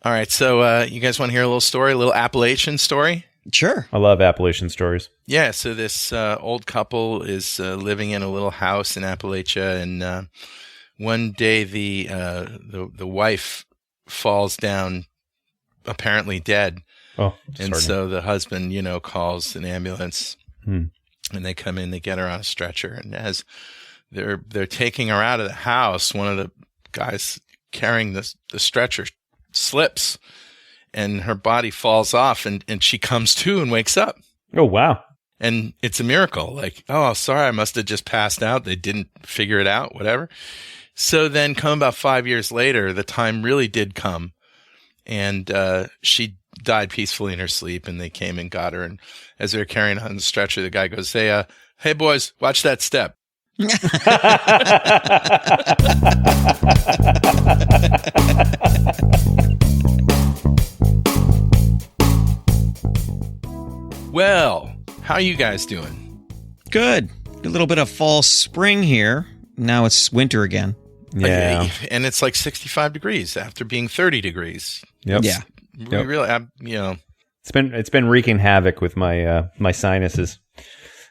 All right, so you guys want to hear a little story, a little Appalachian story? Sure. I love Appalachian stories. Yeah, so this old couple is living in a little house in Appalachia, and one day the wife falls down, apparently dead. Oh, and so the husband, calls an ambulance, and they come in, they get her on a stretcher, and as they're taking her out of the house, one of the guys carrying the stretcher slips, and her body falls off, and she comes to and wakes up. Oh, wow. And it's a miracle. Like, oh, sorry, I must have just passed out. They didn't figure it out, whatever. So then come about 5 years later, the time really did come, and she died peacefully in her sleep, and they came and got her. And as they were carrying her on the stretcher, the guy goes, hey boys, watch that step. Well, how are you guys doing? Good. A little bit of fall spring here. Now it's winter again. Yeah. And it's like 65 degrees after being 30 degrees. Yep. Yeah. We really, It's been wreaking havoc with my my sinuses.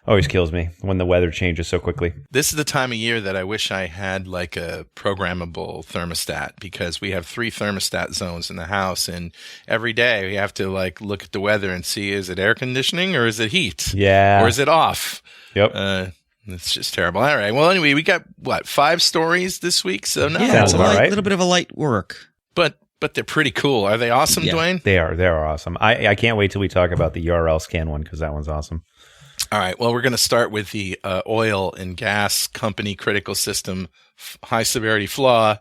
Always kills me when the weather changes so quickly. This is the time of year that I wish I had like a programmable thermostat, because we have 3 thermostat zones in the house, and every day we have to like look at the weather and see, is it air conditioning or is it heat? Yeah. Or is it off? Yep. It's just terrible. All right. Well, anyway, we got 5 stories this week. So no, Yeah, it's about right. little bit of a light work. but they're pretty cool. Are they awesome, Yeah. Dwayne? They are awesome. I can't wait till we talk about the URLScan one, because that one's awesome. All right. Well, we're going to start with the oil and gas company critical system high severity flaw.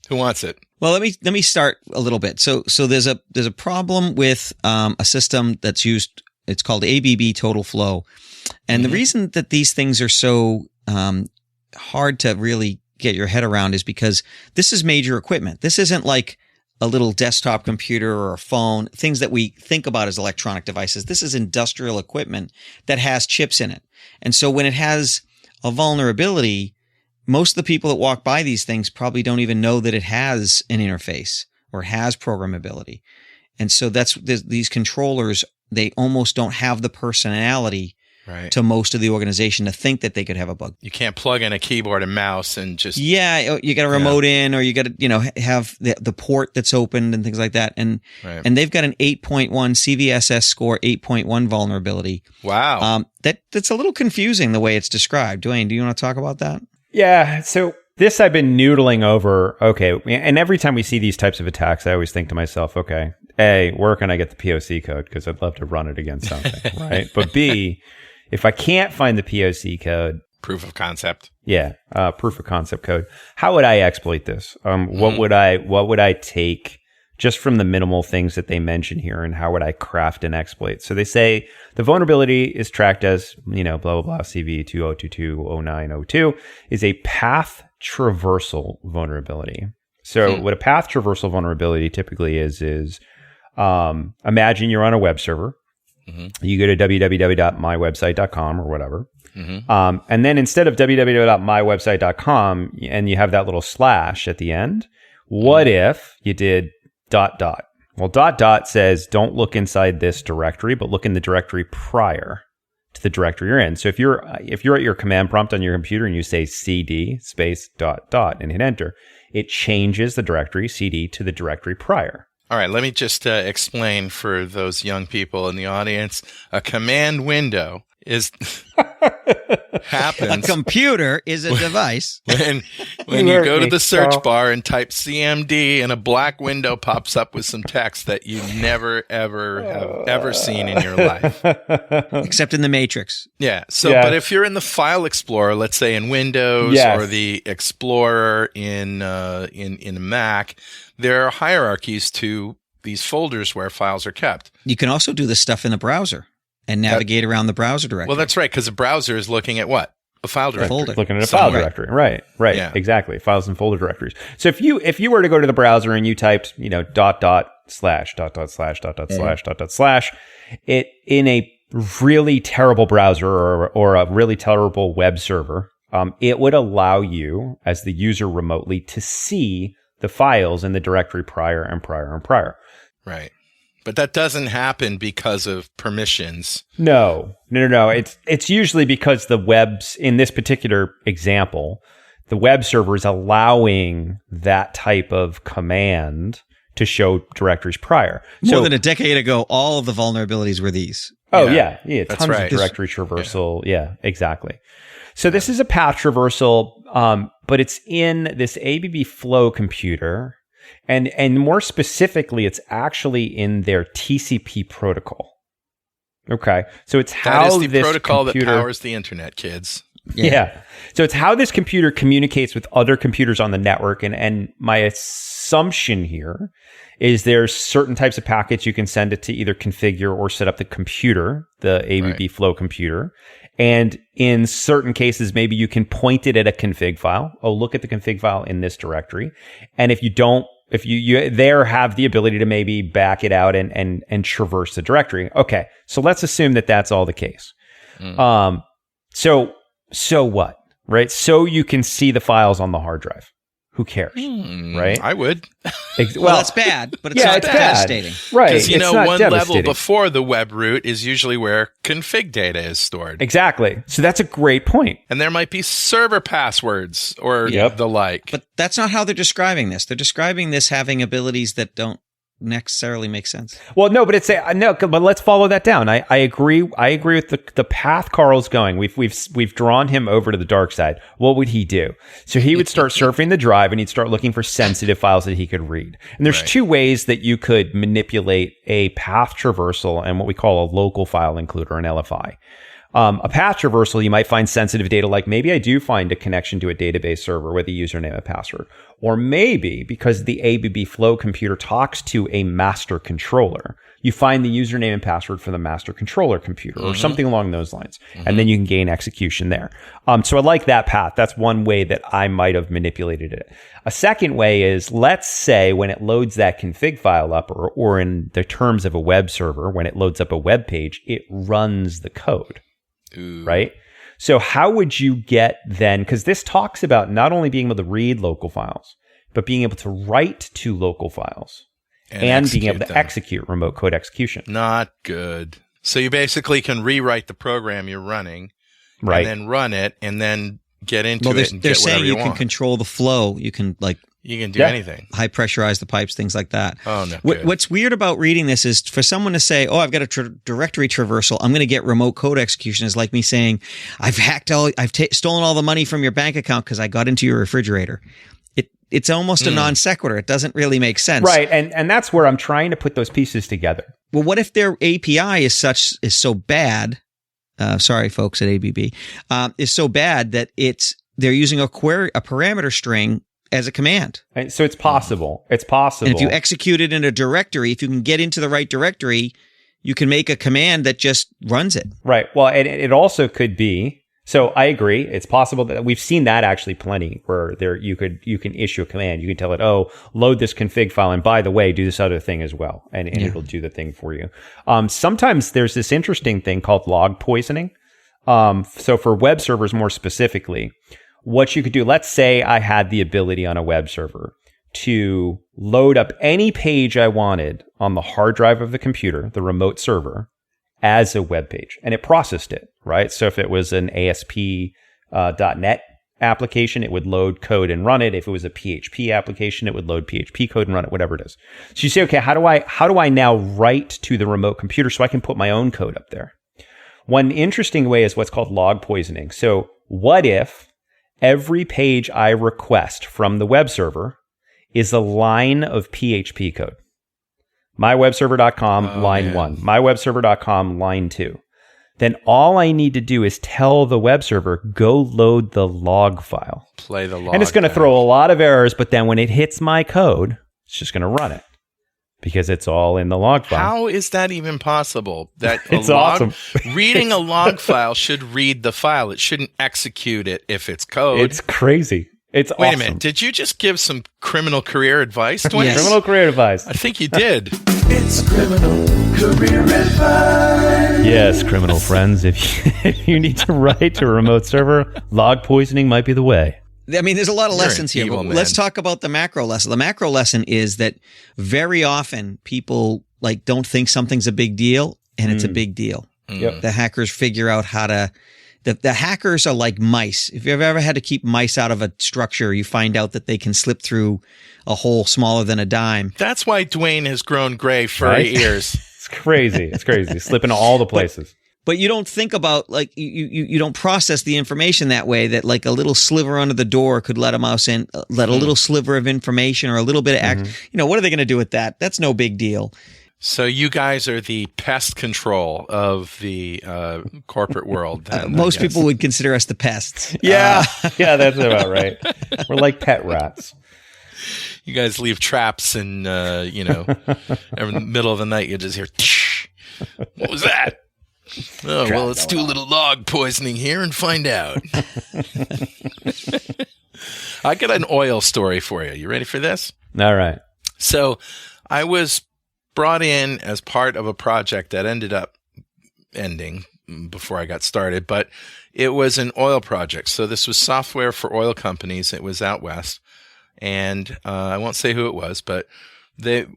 Who wants it? Well, let me start a little bit. So there's a problem with a system that's used. It's called ABB Total Flow, and the reason that these things are so hard to really get your head around is because this is major equipment. This isn't like a little desktop computer or a phone, things that we think about as electronic devices. This is industrial equipment that has chips in it. And so when it has a vulnerability, most of the people that walk by these things probably don't even know that it has an interface or has programmability. And so these controllers, they almost don't have the personality to most of the organization to think that they could have a bug. You can't plug in a keyboard and mouse and just... Yeah, you got a remote in, or you got to, have the port that's opened and things like that. And and they've got an 8.1 CVSS score 8.1 vulnerability. Wow. That's a little confusing the way it's described. Dwayne, do you want to talk about that? Yeah. So this I've been noodling over. Okay. And every time we see these types of attacks, I always think to myself, okay, A, where can I get the POC code? Because I'd love to run it against something, right? But B, if I can't find the POC code, proof of concept. Yeah, proof of concept code. How would I exploit this? What would I take just from the minimal things that they mention here, and how would I craft an exploit? So they say the vulnerability is tracked as, blah, blah, blah, CV 20220902 is a path traversal vulnerability. So what a path traversal vulnerability typically is imagine you're on a web server. You go to www.mywebsite.com or whatever. And then instead of www.mywebsite.com and you have that little slash at the end, what if you did ... Well, ... says don't look inside this directory, but look in the directory prior to the directory you're in. So if you're at your command prompt on your computer and you say cd space ... and hit enter, it changes the directory CD to the directory prior. All right, let me just explain for those young people in the audience. A command window is happens. A computer is a device. when you go to the search bar and type CMD, and a black window pops up with some text that you never ever have ever seen in your life, except in the Matrix. Yeah. So, but if you're in the File Explorer, let's say in Windows or the Explorer in Mac, there are hierarchies to these folders where files are kept. You can also do this stuff in the browser and navigate around the browser directory. Well, that's right, because the browser is looking at what? A file directory. Looking at a file directory. Right. Yeah. Exactly. Files and folder directories. So if you were to go to the browser and you typed, .. /////// it in a really terrible browser or a really terrible web server, it would allow you as the user remotely to see the files in the directory prior and prior and prior. Right. But that doesn't happen because of permissions. No. It's usually because the web's, in this particular example, the web server is allowing that type of command to show directories prior. More than a decade ago, all of the vulnerabilities were these. Oh, yeah. That's Tons right. of directory traversal. Yeah, exactly. So this is a path traversal, but it's in this ABB Flow computer. And more specifically, it's actually in their TCP protocol. Okay. So it's how that is the this protocol computer, that powers the internet, kids. Yeah. So it's how this computer communicates with other computers on the network. And my assumption here is there's certain types of packets you can send it to either configure or set up the computer, the ABB Flow computer. And in certain cases, maybe you can point it at a config file. Oh, look at the config file in this directory. And if you don't, if you there have the ability to maybe back it out and traverse the directory. Okay. So let's assume that that's all the case. So what, right? So you can see the files on the hard drive. Who cares, right? I would. Well, that's bad, but it's not devastating. Right. Because, it's one level devastating. before the web root is usually where config data is stored. Exactly. So that's a great point. And there might be server passwords or the like. But that's not how they're describing this. They're describing this having abilities that don't necessarily make sense. Well, no, but but let's follow that down. I agree. I agree with the path Carl's going. We've drawn him over to the dark side. What would he do? So he would start surfing the drive and he'd start looking for sensitive files that he could read. And there's two ways that you could manipulate a path traversal and what we call a local file includer, an LFI. A path traversal, you might find sensitive data like maybe I do find a connection to a database server with a username and password. Or maybe because the ABB Flow computer talks to a master controller, you find the username and password for the master controller computer or something along those lines. And then you can gain execution there. So I like that path. That's one way that I might have manipulated it. A second way is, let's say when it loads that config file up, or in the terms of a web server, when it loads up a web page, it runs the code. Ooh. Right? So how would you get then, because this talks about not only being able to read local files, but being able to write to local files and being able to execute remote code execution. Not good. So you basically can rewrite the program you're running, right, and then run it and then get into it and they're get whatever saying you can control the flow. You can you can do anything. High pressurize the pipes, things like that. Oh, no. What's weird about reading this is for someone to say, "Oh, I've got a directory traversal. I'm going to get remote code execution," is like me saying, "I've stolen all the money from your bank account because I got into your refrigerator." It's almost a non sequitur. It doesn't really make sense, right? And that's where I'm trying to put those pieces together. Well, what if their API is so bad? Sorry, folks at ABB, is so bad that they're using a parameter string as a command. And so it's possible. It's possible. And if you execute it in a directory, if you can get into the right directory, you can make a command that just runs it. Right. Well, it also could be. So I agree. It's possible that we've seen that actually plenty where you can issue a command. You can tell it, oh, load this config file. And by the way, do this other thing as well. And it'll do the thing for you. Sometimes there's this interesting thing called log poisoning. So for web servers more specifically, what you could do, let's say I had the ability on a web server to load up any page I wanted on the hard drive of the computer, the remote server, as a web page, and it processed it, right? So if it was an ASP.NET application, it would load code and run it. If it was a PHP application, it would load PHP code and run it, whatever it is. So you say, okay, how do I now write to the remote computer so I can put my own code up there? One interesting way is what's called log poisoning. So what if every page I request from the web server is a line of PHP code? mywebserver.com, line 1. mywebserver.com, line 2. Then all I need to do is tell the web server, go load the log file. Play the log. And it's going to throw a lot of errors, but then when it hits my code, it's just going to run it because it's all in the log file. How is that even possible? That it's awesome. Reading a log file should read the file. It shouldn't execute it if it's code. It's crazy. It's awesome. Wait a minute. Did you just give some criminal career advice, Dwayne? Yes. Criminal career advice. I think you did. It's criminal career advice. Yes, criminal friends. If you need to write to a remote server, log poisoning might be the way. I mean, there's a lot of You're lessons an here. evil But man. let's talk about the macro lesson. The macro lesson is that very often people like don't think something's a big deal, and it's a big deal. Yep. The hackers figure out how to. The hackers are like mice. If you've ever had to keep mice out of a structure, you find out that they can slip through a hole smaller than a dime. That's why Dwayne has grown gray furry ears. It's crazy. It's crazy. Slipping all the places. But you don't think about like you don't process the information that way. That like a little sliver under the door could let a mouse in, let a little sliver of information or a little bit of act. You know, what are they going to do with that? That's no big deal. So you guys are the pest control of the corporate world. then, I Most guess. people would consider us the pests. Yeah. Yeah, that's about right. We're like pet rats. You guys leave traps and, in the middle of the night, you just hear, "Tsh." What was that? Oh, well, let's do a little log poisoning here and find out. I got an oil story for you. You ready for this? All right. So I was brought in as part of a project that ended up ending before I got started, but it was an oil project. So this was software for oil companies. It was out west. And I won't say who it was, but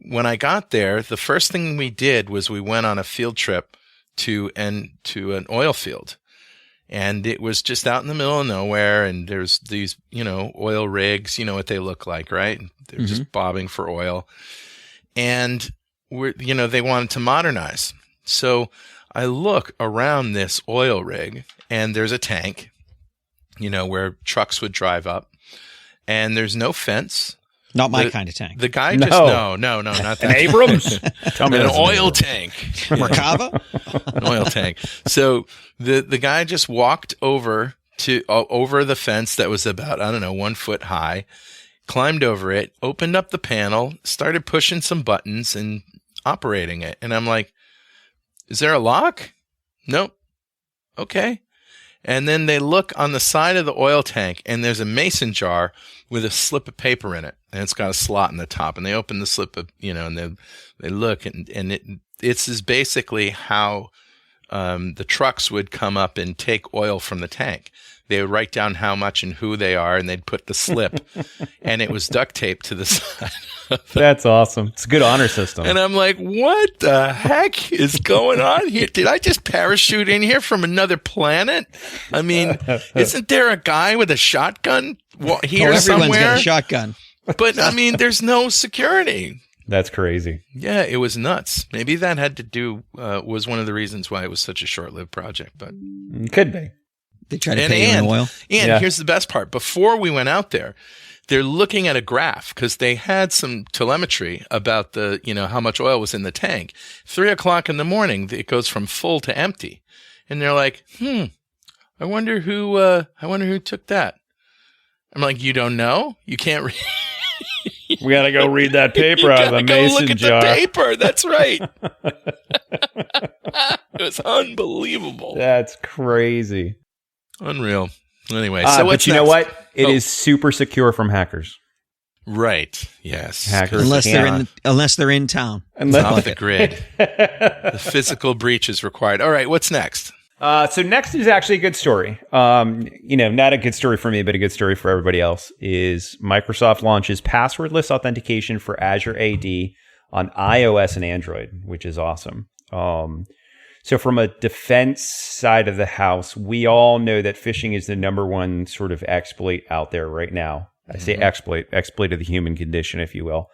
when I got there, the first thing we did was we went on a field trip to an oil field. And it was just out in the middle of nowhere. And there's these, oil rigs, you know what they look like, right? They're just bobbing for oil. And they wanted to modernize. So I look around this oil rig and there's a tank, where trucks would drive up, and there's no fence. Not my kind of tank. The guy No. just, no, not that. An Abrams? Tell me An that's oil Abrams. tank. Merkava? An oil tank. So the guy just walked over the fence that was about, 1 foot high, climbed over it, opened up the panel, started pushing some buttons and operating it. And I'm like, is there a lock? Nope. Okay. And then they look on the side of the oil tank, and there's a mason jar with a slip of paper in it, and it's got a slot in the top. And they open the slip of, and they look, and it's is basically how the trucks would come up and take oil from the tank. They would write down how much and who they are, and they'd put the slip, and it was duct taped to the side. That's awesome. It's a good honor system. And I'm like, what the heck is going on here? Did I just parachute in here from another planet? I mean, isn't there a guy with a shotgun here Everyone's somewhere? got a shotgun. But I mean, there's no security. That's crazy. Yeah, it was nuts. Maybe that had to do, was one of the reasons why it was such a short-lived project. But Could be. They try to pay you in oil. And Yeah. here's the best part. Before we went out there, they're looking at a graph because they had some telemetry about the, how much oil was in the tank. 3:00 in the morning, it goes from full to empty. And they're like, I wonder who took that. I'm like, you don't know? You can't read. We got to go read that paper You out of gotta the go mason look at jar. the paper. That's right. It was unbelievable. That's crazy. Unreal. Anyway, so But what's you know next? what? It is super secure from hackers. Right. Yes. Hackers. Unless they're in town. Off the grid. The physical breach is required. All right. What's next? So next is actually a good story. Not a good story for me, but a good story for everybody else. Is Microsoft launches passwordless authentication for Azure AD on iOS and Android, which is awesome. So from a defense side of the house, we all know that phishing is the number one sort of exploit out there right now. I say exploit of the human condition, if you will,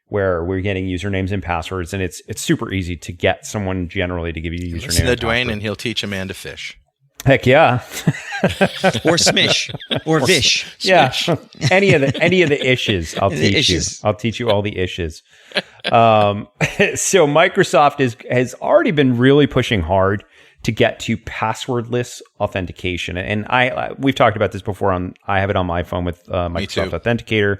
where we're getting usernames and passwords, and it's super easy to get someone generally to give you a username. Listen to and Dwayne, password. and he'll teach a man to fish. Heck yeah. Or smish. Or vish. Yeah, any of the issues, I'll The teach issues. you. I'll teach you all the issues. So Microsoft has already been really pushing hard to get to passwordless authentication, and we've talked about this before. I have it on my phone with Microsoft Authenticator.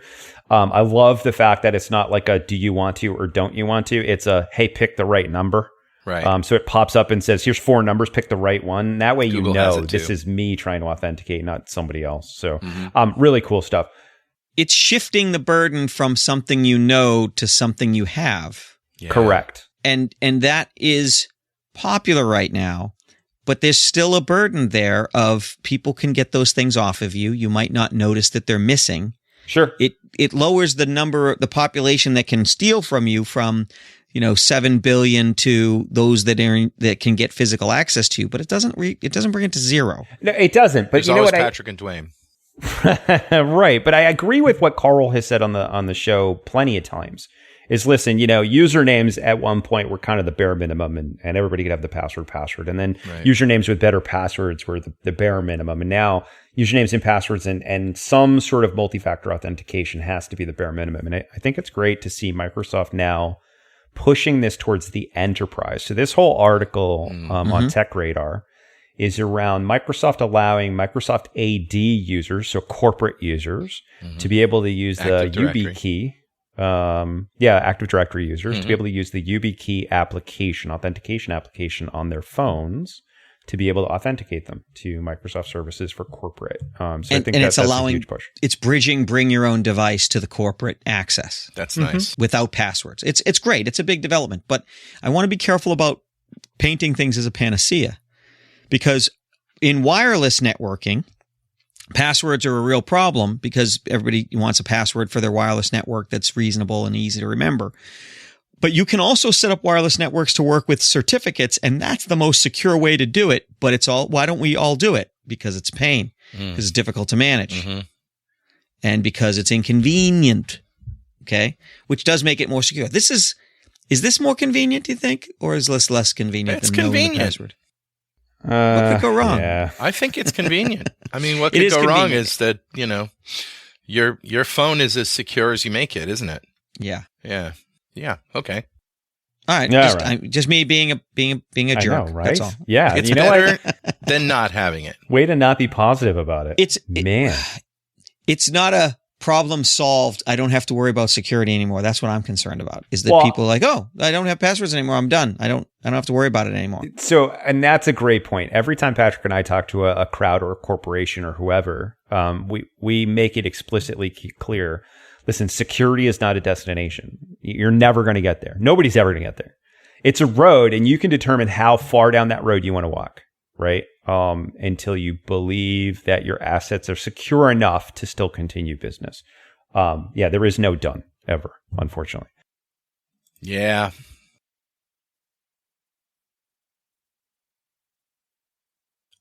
I love the fact that it's not like a "do you want to" or "don't you want to." It's a "hey, pick the right number." Right. So it pops up and says, "Here's 4 numbers. Pick the right one." That way, Google you has know it this too. is me trying to authenticate, not somebody else. So, really cool stuff. It's shifting the burden from something you know to something you have. Yeah. Correct. And that is popular right now. but there's still a burden there of people can get those things off of you. You might not notice that they're missing. Sure. It lowers the population that can steal from you from, 7 billion to those that can get physical access to you, but it doesn't bring it to zero. No, it doesn't. But There's you know always what? Patrick and Dwayne. Right. But I agree with what Carl has said on the show plenty of times. Is listen, usernames at one point were kind of the bare minimum, and everybody could have the password. And then usernames with better passwords were the bare minimum. And now usernames and passwords and some sort of multi-factor authentication has to be the bare minimum. And I think it's great to see Microsoft now pushing this towards the enterprise. So this whole article on Tech Radar is around Microsoft allowing Microsoft AD users, so corporate users, to be able to use Active the Directory. YubiKey. Active Directory users to be able to use the YubiKey authentication application on their phones to be able to authenticate them to Microsoft services for corporate. I think that's a huge push. It's bring your own device to the corporate access. That's nice. Without passwords. It's great. It's a big development, but I want to be careful about painting things as a panacea, because in wireless networking, passwords are a real problem because everybody wants a password for their wireless network that's reasonable and easy to remember. But you can also set up wireless networks to work with certificates, and that's the most secure way to do it. But why don't we all do it? Because it's pain, because it's difficult to manage, and because it's inconvenient. Okay, which does make it more secure. Is this more convenient, do you think, or is this less convenient than knowing the password? What could go wrong? Yeah. I think it's convenient. I mean, what could go wrong is that, your phone is as secure as you make it, isn't it? Yeah. Yeah. Yeah. Okay. All right. Yeah, Just me being a jerk. I know, right? That's all. Yeah. It's know better what? than not having it. Way to not be positive about it. It's not a problem solved. I don't have to worry about security anymore. That's what I'm concerned about. Is that people are like, oh, I don't have passwords anymore. I'm done. I don't have to worry about it anymore. So, and that's a great point. Every time Patrick and I talk to a crowd or a corporation or whoever, we make it explicitly clear. Listen, security is not a destination. You're never going to get there. Nobody's ever going to get there. It's a road, and you can determine how far down that road you want to walk, right? Until you believe that your assets are secure enough to still continue business. There is no done ever, unfortunately. Yeah.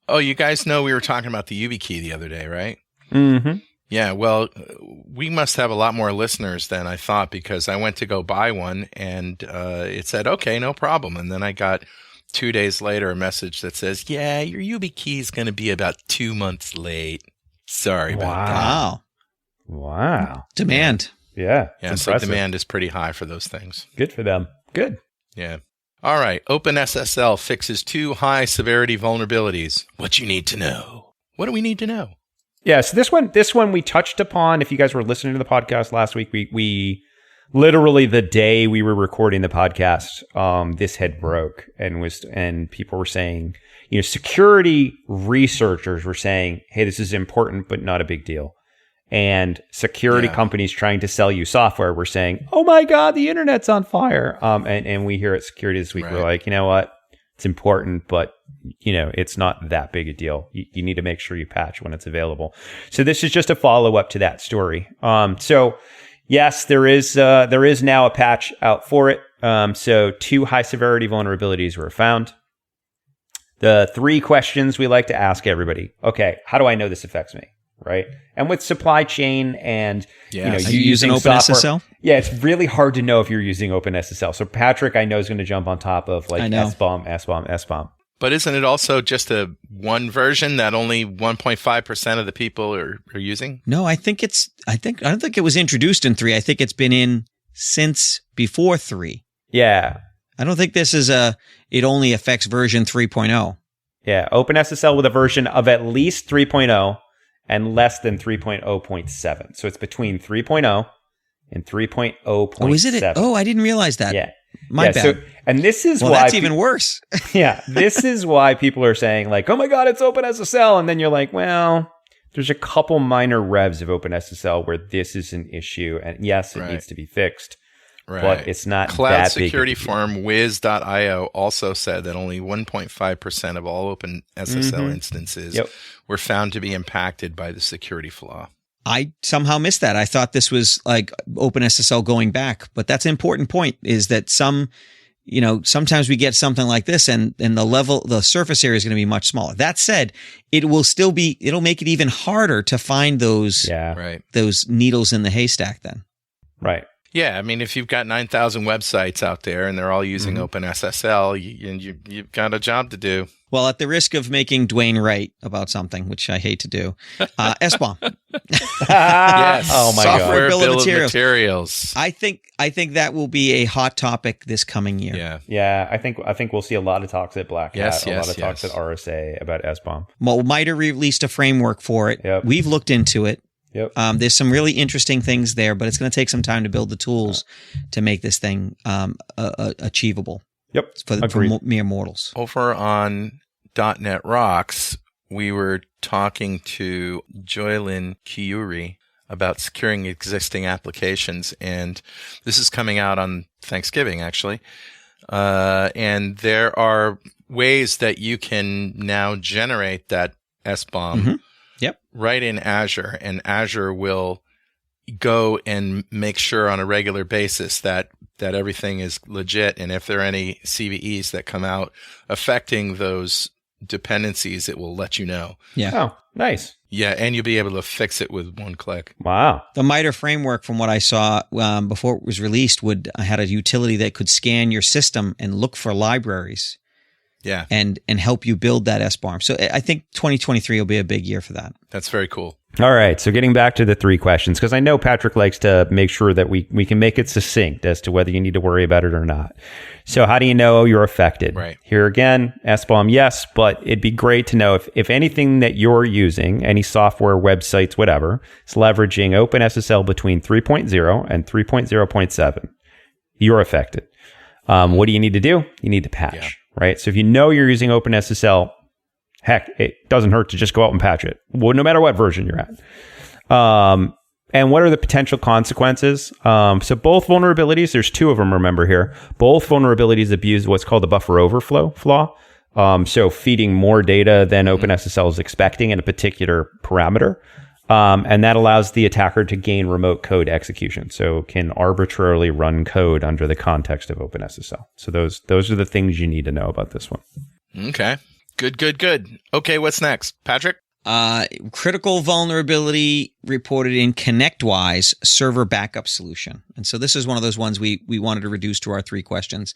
Oh, you guys know we were talking about the YubiKey the other day, right? Mm-hmm. Yeah, well, we must have a lot more listeners than I thought, because I went to go buy one and it said, okay, no problem. And then I got 2 days later a message that says, yeah, your YubiKey is going to be about 2 months late. Sorry about that. Wow. Demand. Yeah. Yeah, so demand is pretty high for those things. Good for them. Good. Yeah. All right. OpenSSL fixes 2 high severity vulnerabilities. What you need to know. What do we need to know? Yeah, so this one we touched upon. If you guys were listening to the podcast last week, we literally the day we were recording the podcast, this had broke and people were saying, security researchers were saying, hey, this is important but not a big deal. And security companies trying to sell you software were saying, oh my God, the internet's on fire. And we here at Security This Week, we're like, you know what? It's important, but it's not that big a deal. You need to make sure you patch when it's available. So this is just a follow up to that story. So yes, there is now a patch out for it. So 2 high severity vulnerabilities were found. The 3 questions we like to ask everybody. Okay, how do I know this affects me? Right. And with supply chain and, are you using OpenSSL? Yeah, it's really hard to know if you're using OpenSSL. So Patrick, I know, is going to jump on top of like SBOM. But isn't it also just a one version that only 1.5% of the people are using? No, I don't think it was introduced in 3. I think it's been in since before 3. Yeah. I don't think this is it only affects version 3.0. Yeah. OpenSSL with a version of at least 3.0. And less than 3.0.7. So it's between 3.0 and 3.0.7. Oh, is it? Oh, I didn't realize that. Yeah. My bad. So, and this is why... that's even worse. Yeah. This is why people are saying like, oh my God, it's OpenSSL. And then you're like, well, there's a couple minor revs of OpenSSL where this is an issue. And yes, it needs to be fixed. but it's not Cloud that big. security firm Wiz.io also said that only 1.5% of all open SSL instances were found to be impacted by the security flaw. I somehow missed that. I thought this was like OpenSSL going back, but that's an important point, is that sometimes we get something like this and the surface area is going to be much smaller. That said, it'll make it even harder to find those needles in the haystack then. Right. Yeah. I mean, if you've got 9,000 websites out there and they're all using OpenSSL, you've got a job to do. Well, at the risk of making Dwayne right about something, which I hate to do, SBOM. Yes. Oh my Software God. bill of materials. I think that will be a hot topic this coming year. Yeah. Yeah, I think we'll see a lot of talks at Black Hat, a lot of talks at RSA about SBOM. Well, MITRE released a framework for it. Yep. We've looked into it. Yep. There's some really interesting things there, but it's going to take some time to build the tools to make this thing achievable. Yep. For mere mortals. Over on .NET Rocks, we were talking to Joylin Kiuri about securing existing applications, and this is coming out on Thanksgiving, actually. And there are ways that you can now generate that SBOM right in Azure, and Azure will go and make sure on a regular basis that everything is legit. And if there are any CVEs that come out affecting those dependencies, it will let you know. Yeah. Oh, nice. Yeah, and you'll be able to fix it with one click. Wow. The MITRE framework, from what I saw before it was released, had a utility that could scan your system and look for libraries. Yeah. And help you build that SBOM. So I think 2023 will be a big year for that. That's very cool. All right. So getting back to the 3 questions, because I know Patrick likes to make sure that we can make it succinct as to whether you need to worry about it or not. So how do you know you're affected? Right. Here again, SBOM, yes, but it'd be great to know if anything that you're using, any software, websites, whatever, is leveraging OpenSSL between 3.0 and 3.0.7, you're affected. What do you need to do? You need to patch. Yeah. Right. So if you know you're using OpenSSL, heck, it doesn't hurt to just go out and patch it, no matter what version you're at. And what are the potential consequences? So both vulnerabilities, there's 2 of them, remember here. Both vulnerabilities abuse what's called the buffer overflow flaw. So feeding more data than OpenSSL is expecting in a particular parameter. And that allows the attacker to gain remote code execution. So can arbitrarily run code under the context of OpenSSL. So those are the things you need to know about this one. Okay. Good. Okay, what's next? Patrick? Critical vulnerability reported in ConnectWise server backup solution. And so this is one of those ones we wanted to reduce to our 3 questions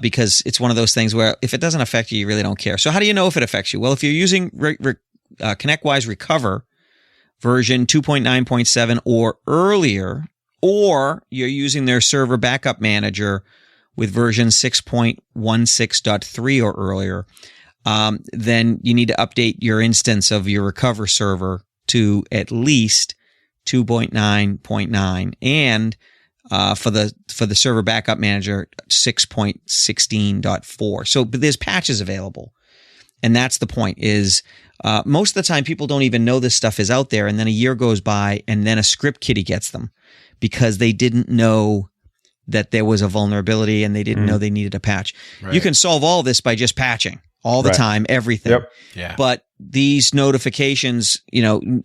because it's one of those things where if it doesn't affect you, you really don't care. So how do you know if it affects you? Well, if you're using ConnectWise Recover, version 2.9.7 or earlier, or you're using their server backup manager with version 6.16.3 or earlier, then you need to update your instance of your Recover server to at least 2.9.9 and for the server backup manager 6.16.4. So but there's patches available. And that's the point is most of the time people don't even know this stuff is out there, and then a year goes by and then a script kiddie gets them because they didn't know that there was a vulnerability and they didn't know they needed a patch. Right. You can solve all this by just patching all the time, everything. Yep. Yeah. But these notifications,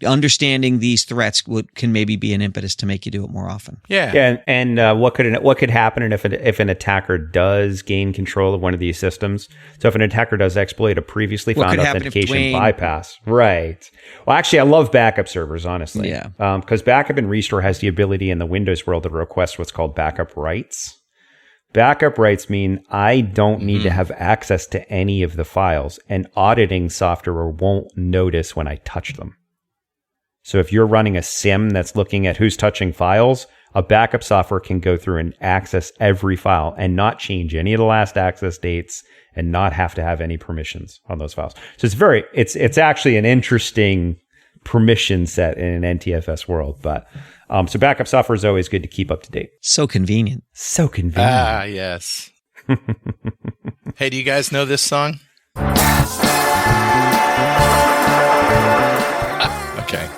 understanding these threats can maybe be an impetus to make you do it more often. Yeah. Yeah. And what could happen if an attacker does gain control of one of these systems? So if an attacker does exploit a previously found authentication bypass, right? Well, actually, I love backup servers, honestly. Yeah. Because backup and restore has the ability in the Windows world to request what's called backup rights. Backup rights mean I don't need to have access to any of the files, and auditing software won't notice when I touch them. So if you're running a SIM that's looking at who's touching files, a backup software can go through and access every file and not change any of the last access dates and not have to have any permissions on those files. So it's actually an interesting permission set in an NTFS world, but so backup software is always good to keep up to date. So convenient. So convenient. Ah, yes. Hey, do you guys know this song? Okay.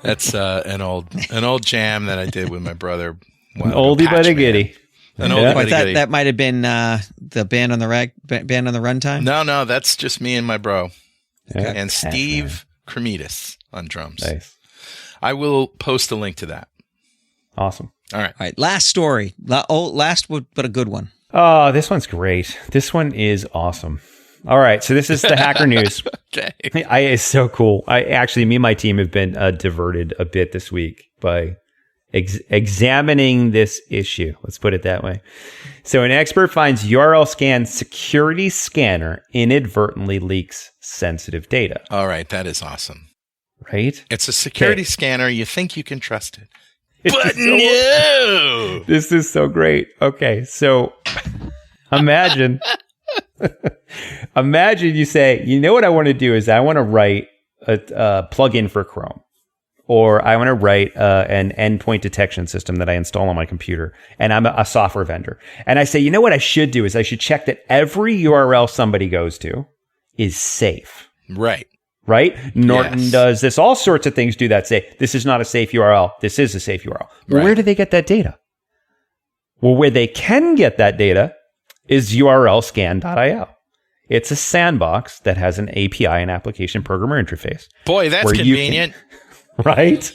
That's an old jam that I did with my brother An oldie but a goodie. An oldie but a That, goodie. that might have been the band on the runtime. No, that's just me and my bro. Yeah. And Steve Cremidas on drums. Nice. I will post a link to that. Awesome. All right. All right, last story. Last, but a good one. Oh, this one's great. This one is awesome. All right, so this is the Hacker News. Okay. It's so cool. Me and my team have been diverted a bit this week by examining this issue. Let's put it that way. So an expert finds URLScan security scanner inadvertently leaks sensitive data. All right. That is awesome. Right? It's a security scanner. You think you can trust it. But no! This is so great. Okay, so imagine you say, you know what I want to do is I want to write a plugin for Chrome, or I want to write an endpoint detection system that I install on my computer, and I'm a software vendor. And I say, you know what I should do is I should check that every URL somebody goes to is safe. Right. Right? Norton Yes. does this. All sorts of things do that. Say, this is not a safe URL. This is a safe URL. Well, Right. where do they get that data? Well, where they can get that data is URLScan.io. It's a sandbox that has an API and application programmer interface. Boy, that's Where you convenient. Right?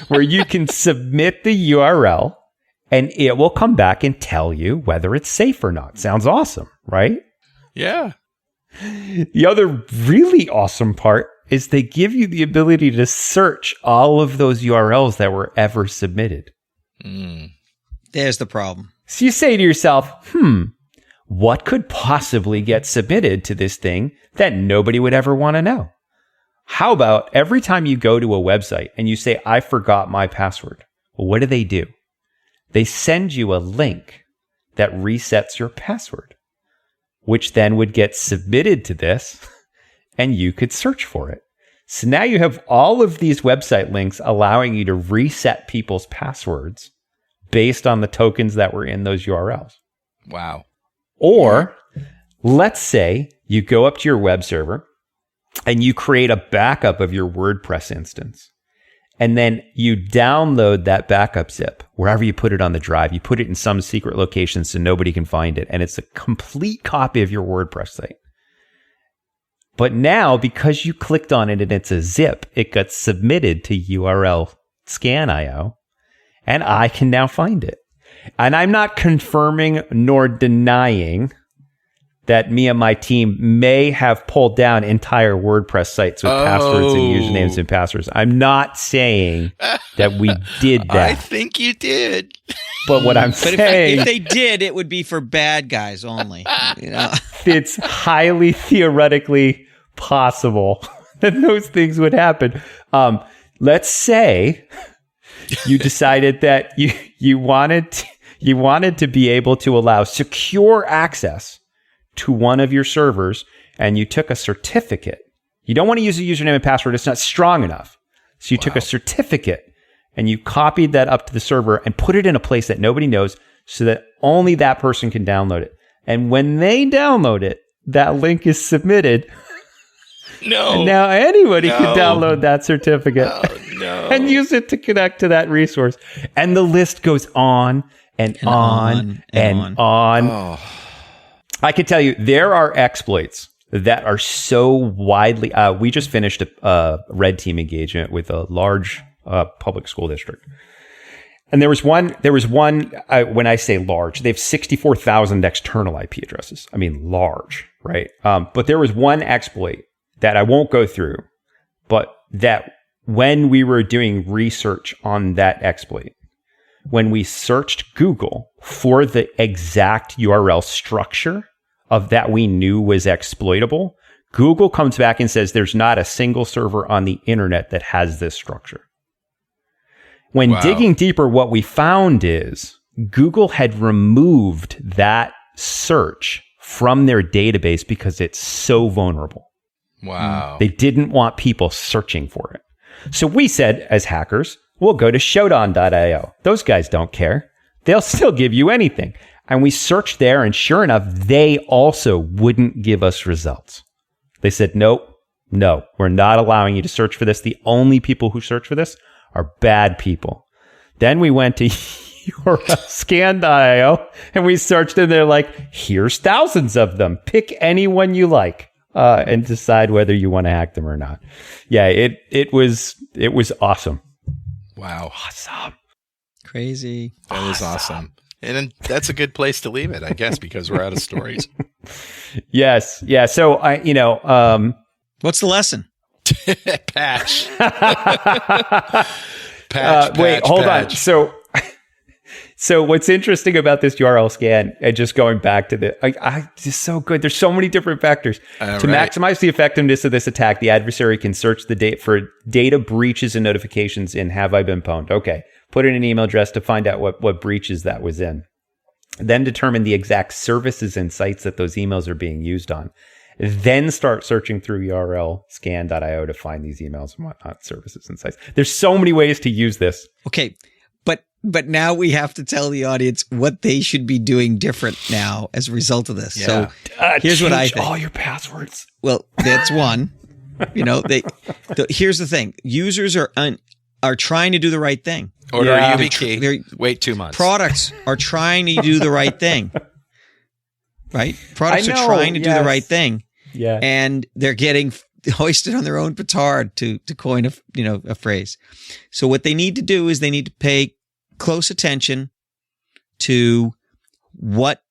Where you can submit the URL and it will come back and tell you whether it's safe or not. Sounds awesome, right? Yeah. The other really awesome part is they give you the ability to search all of those URLs that were ever submitted. There's the problem. So you say to yourself, what could possibly get submitted to this thing that nobody would ever want to know? How about every time you go to a website and you say, I forgot my password? Well, what do? They send you a link that resets your password, which then would get submitted to this and you could search for it. So now you have all of these website links allowing you to reset people's passwords based on the tokens that were in those URLs. Wow. Or let's say you go up to your web server and you create a backup of your WordPress instance. And then you download that backup zip wherever you put it on the drive. You put it in some secret location so nobody can find it. And it's a complete copy of your WordPress site. But now, because you clicked on it and it's a zip, it got submitted to URLScan.io, and I can now find it. And I'm not confirming nor denying that me and my team may have pulled down entire WordPress sites with passwords and usernames and passwords. I'm not saying that we did that. I think you did. But what I'm But saying, if they did, it would be for bad guys only. You know? it's highly theoretically possible that those things would happen. Let's say you decided that you wanted to be able to allow secure access to one of your servers, and you took a certificate. You don't want to use a username and password. It's not strong enough. So you took a certificate and you copied that up to the server and put it in a place that nobody knows so that only that person can download it. And when they download it, that link is submitted. No. And now anybody can download that certificate No. and use it to connect to that resource. And the list goes on and on and on. Oh. I can tell you there are exploits that are so widely. We just finished a red team engagement with a large public school district. And there was one, when I say large, they have 64,000 external IP addresses. I mean, large, right? But there was one exploit that I won't go through, but that when we were doing research on that exploit, when we searched Google for the exact URL structure of that we knew was exploitable, Google comes back and says there's not a single server on the internet that has this structure. When digging deeper, what we found is Google had removed that search from their database because it's so vulnerable. Wow. They didn't want people searching for it. So we said, as hackers, we'll go to Shodan.io. Those guys don't care. They'll still give you anything. And we searched there, and sure enough, they also wouldn't give us results. They said, no, we're not allowing you to search for this. The only people who search for this are bad people. Then we went to URLScan.io, and we searched and they're like, here's thousands of them. Pick any one you like and decide whether you want to hack them or not. Yeah, it was awesome. Wow. Awesome. Crazy. That is awesome. And then that's a good place to leave it, I guess, because we're out of stories. Yes. Yeah. So What's the lesson? Patch. Wait, hold on. So what's interesting about this URL scan, and just going back to just so good. There's so many different factors. To maximize the effectiveness of this attack, the adversary can search the data for data breaches and notifications in Have I Been Pwned? Okay. Put in an email address to find out what breaches that was in. Then determine the exact services and sites that those emails are being used on. Then start searching through URLScan.io to find these emails and whatnot, services and sites. There's so many ways to use this. Okay. But now we have to tell the audience what they should be doing different now as a result of this. Yeah. So here's what I think. All your passwords. Well, that's one. Here's the thing. Users are trying to do the right thing. Order a YubiKey. Wait 2 months. Products are trying to do the right thing. Right? Products are trying to do the right thing. Yeah. And they're getting hoisted on their own petard, to coin a phrase. So what they need to do is they need to pay close attention to what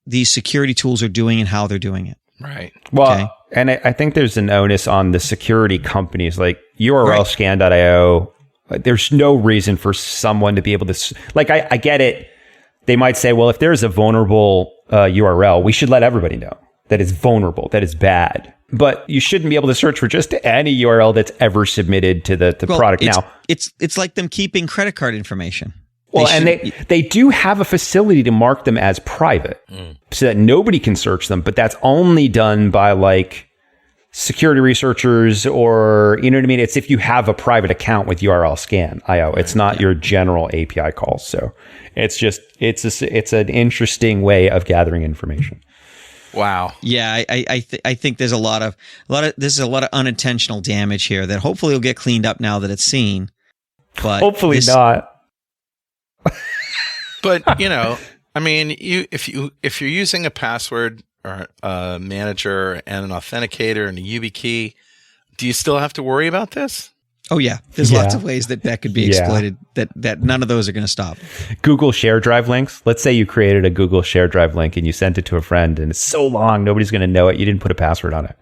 these security tools are doing and how they're doing it. Right. Well, okay. And I think there's an onus on the security companies like URLScan.io. There's no reason for someone to be able to, I get it. They might say, well, if there's a vulnerable URL, we should let everybody know that it's vulnerable, that it's bad. But you shouldn't be able to search for just any URL that's ever submitted to the product. Now, it's like them keeping credit card information. Well, they do have a facility to mark them as private so that nobody can search them, but that's only done by security researchers, or, you know what I mean? It's if you have a private account with URLScan.io. It's not your general API calls. So it's an interesting way of gathering information. Wow. Yeah, I think there's a lot of unintentional damage here that hopefully will get cleaned up now that it's seen. But hopefully not. But if you're using a password or a manager and an authenticator and a YubiKey, do you still have to worry about this? Oh yeah, there's lots of ways that could be exploited. That none of those are going to stop. Google Share Drive links. Let's say you created a Google Share Drive link and you sent it to a friend, and it's so long nobody's going to know it. You didn't put a password on it.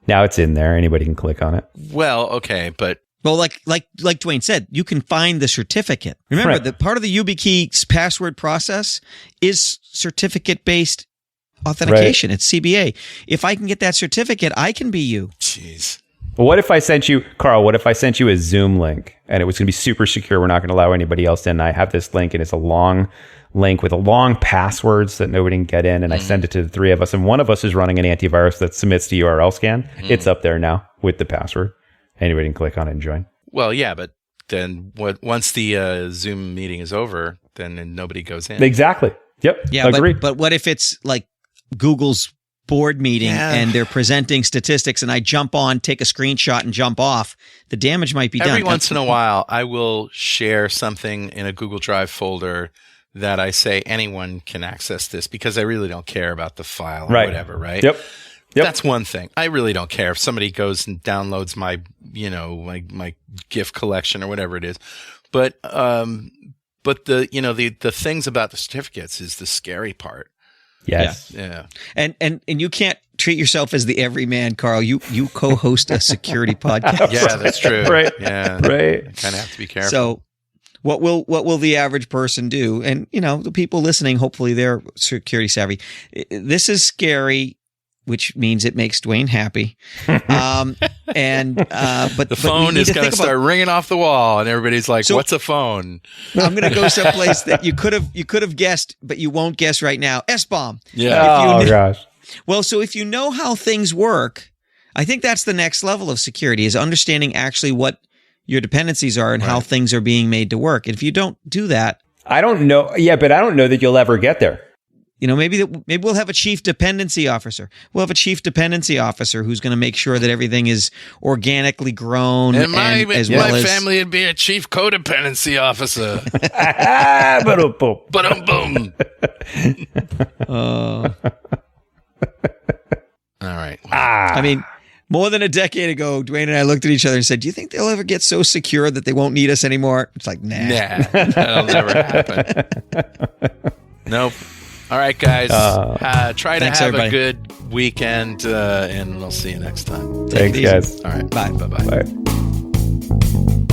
Now it's in there. Anybody can click on it. Well, okay, but like Dwayne said, you can find the certificate. Remember, that part of the YubiKey's password process is certificate-based authentication. Right. It's CBA. If I can get that certificate, I can be you. Jeez. Well, what if I sent you, Carl, a Zoom link and it was going to be super secure? We're not going to allow anybody else in. I have this link and it's a long link with a long passwords that nobody can get in. And I send it to the three of us. And one of us is running an antivirus that submits to URLScan. It's up there now with the password. Anybody can click on it and join. Well, yeah, but then once the Zoom meeting is over, then nobody goes in. Exactly. Yep. Yeah. Agreed. But what if it's like Google's board meeting and they're presenting statistics and I jump on, take a screenshot and jump off? The damage might be done. Every once in a while, I will share something in a Google Drive folder that I say anyone can access this because I really don't care about the file or whatever, right? Yep. That's one thing. I really don't care if somebody goes and downloads my GIF collection or whatever it is. But the things about the certificates is the scary part. Yes. Yeah. And you can't treat yourself as the everyman, Carl. You co-host a security podcast. Yeah, that's true. Right. Yeah. Right. I kind of have to be careful. So what will the average person do? And the people listening, hopefully they're security savvy. This is scary, which means it makes Dwayne happy. But the phone is going to start ringing off the wall, and everybody's like, "What's a phone?" I'm going to go someplace that you could have guessed, but you won't guess right now. S-bomb. Yeah. Gosh. Well, so if you know how things work, I think that's the next level of security, is understanding actually what your dependencies are and how things are being made to work. And if you don't do that, I don't know. Yeah, but I don't know that you'll ever get there. maybe we'll have a chief dependency officer. We'll have a chief dependency officer who's going to make sure that everything is organically grown. And my as family would be a chief codependency officer. Ba-dum-bum. All right. I mean, more than a decade ago, Dwayne and I looked at each other and said, "Do you think they'll ever get so secure that they won't need us anymore?" It's like, nah. That'll never happen. Nope. All right, guys. Try to have everybody. a good weekend, and we'll see you next time. Thanks, guys. All right. Bye. Bye-bye. Bye.